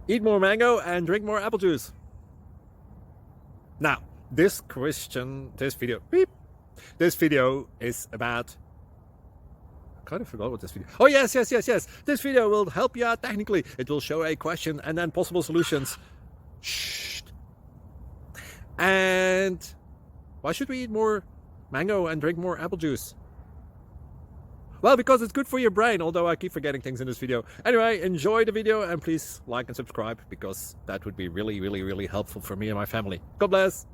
Eat more mango and drink more apple juice. Now, this video is about, I kind of forgot what this video. Oh, yes. This video will help you out technically. It will show a question and then possible solutions. Shh. And why should we eat more mango and drink more apple juice? Well, because it's good for your brain, although I keep forgetting things in this video. Anyway, enjoy the video and please like and subscribe, because that would be really helpful for me and my family. God bless.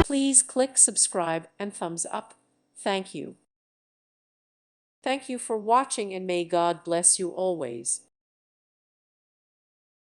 Please click subscribe and thumbs up. Thank you. Thank you for watching, and may God bless you always.